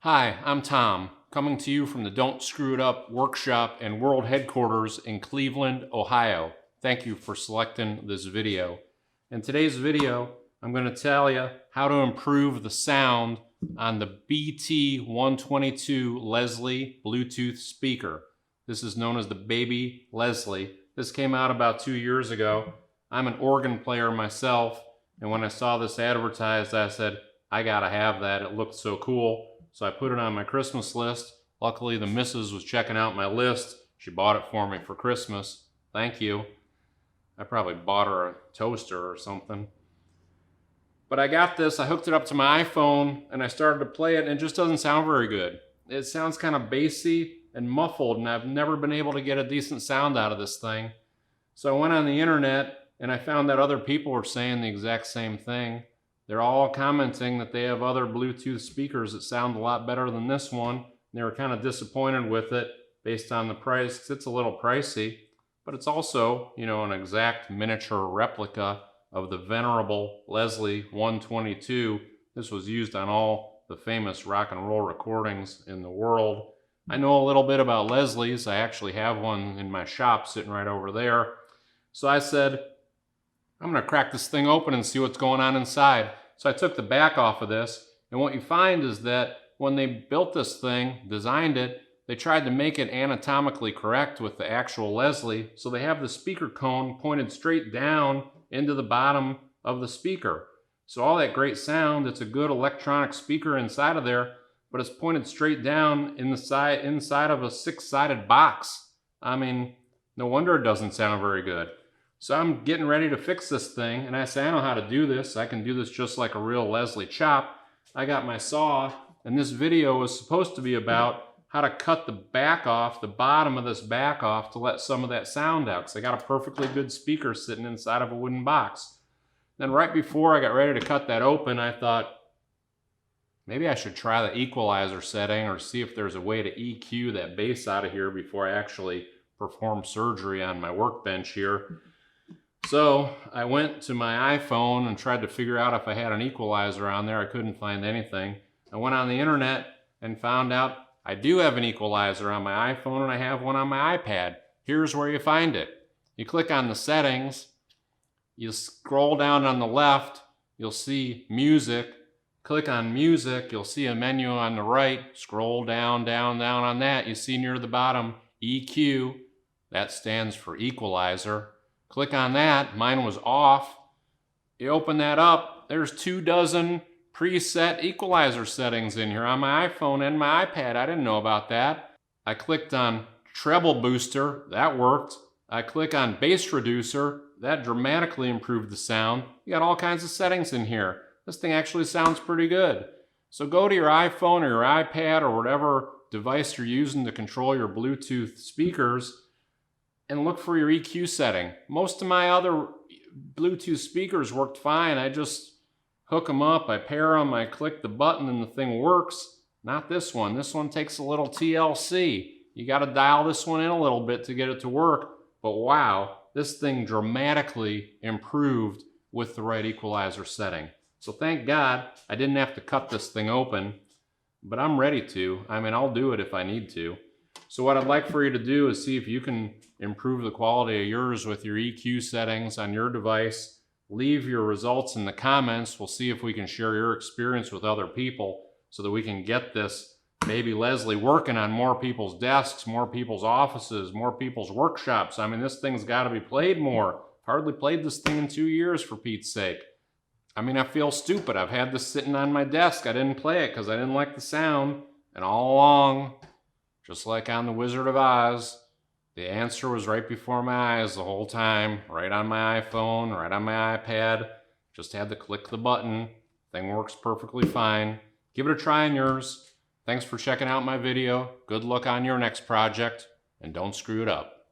Hi, I'm Tom, coming to you from the Don't Screw It Up workshop and world headquarters in Cleveland, Ohio. Thank you for selecting this video. In today's video, I'm going to tell you how to improve the sound on the BT-122 Leslie Bluetooth speaker. This is known as the Baby Leslie. This came out about 2 years ago. I'm an organ player myself, and when I saw this advertised, I said, I gotta have that. It looked so cool. So I put it on my Christmas list. Luckily, the missus was checking out my list. She bought it for me for Christmas. Thank you. I probably bought her a toaster or something. But I got this, I hooked it up to my iPhone, and I started to play it, and it just doesn't sound very good. It sounds kind of bassy and muffled, and I've never been able to get a decent sound out of this thing. So I went on the internet, and I found that other people were saying the exact same thing. They're all commenting that they have other Bluetooth speakers that sound a lot better than this one. They were kind of disappointed with it based on the price, because it's a little pricey, but it's also, you know, an exact miniature replica of the venerable Leslie 122. This was used on all the famous rock and roll recordings in the world. I know a little bit about Leslie's. I actually have one in my shop sitting right over there. So I said, I'm going to crack this thing open and see what's going on inside. So I took the back off of this, and what you find is that when they built this thing, designed it, they tried to make it anatomically correct with the actual Leslie, so they have the speaker cone pointed straight down into the bottom of the speaker. So all that great sound, it's a good electronic speaker inside of there, but it's pointed straight down in the inside of a six-sided box. I mean, no wonder it doesn't sound very good. So I'm getting ready to fix this thing, and I say, I know how to do this. I can do this just like a real Leslie chop. I got my saw, and this video was supposed to be about how to cut the back off, the bottom of this back off, to let some of that sound out, because I got a perfectly good speaker sitting inside of a wooden box. Then right before I got ready to cut that open, I thought, maybe I should try the equalizer setting or see if there's a way to EQ that bass out of here before I actually perform surgery on my workbench here. So I went to my iPhone and tried to figure out if I had an equalizer on there. I couldn't find anything. I went on the internet and found out I do have an equalizer on my iPhone, and I have one on my iPad. Here's where you find it. You click on the settings, you scroll down on the left, you'll see music. Click on music, you'll see a menu on the right. Scroll down, down, down on that. You see near the bottom EQ. That stands for equalizer. Click on that. Mine was off. You open that up. There's 24 preset equalizer settings in here on my iPhone and my iPad. I didn't know about that. I clicked on treble booster. That worked. I click on bass reducer. That dramatically improved the sound. You got all kinds of settings in here. This thing actually sounds pretty good. So go to your iPhone or your iPad or whatever device you're using to control your Bluetooth speakers and look for your EQ setting. Most of my other Bluetooth speakers worked fine. I just hook them up, I pair them, I click the button and the thing works. Not this one. This one takes a little TLC. You got to dial this one in a little bit to get it to work. But wow, this thing dramatically improved with the right equalizer setting. So thank God I didn't have to cut this thing open, but I'm ready to. I mean, I'll do it if I need to. So what I'd like for you to do is see if you can improve the quality of yours with your EQ settings on your device. Leave your results in the comments. We'll see if we can share your experience with other people so that we can get this Baby Leslie working on more people's desks, more people's offices, more people's workshops. I mean, this thing's got to be played more. Hardly played this thing in 2 years, for Pete's sake. I mean, I feel stupid. I've had this sitting on my desk. I didn't play it because I didn't like the sound. And all along, just like on The Wizard of Oz, the answer was right before my eyes the whole time, right on my iPhone, right on my iPad. Just had to click the button. Thing works perfectly fine. Give it a try on yours. Thanks for checking out my video. Good luck on your next project, and don't screw it up.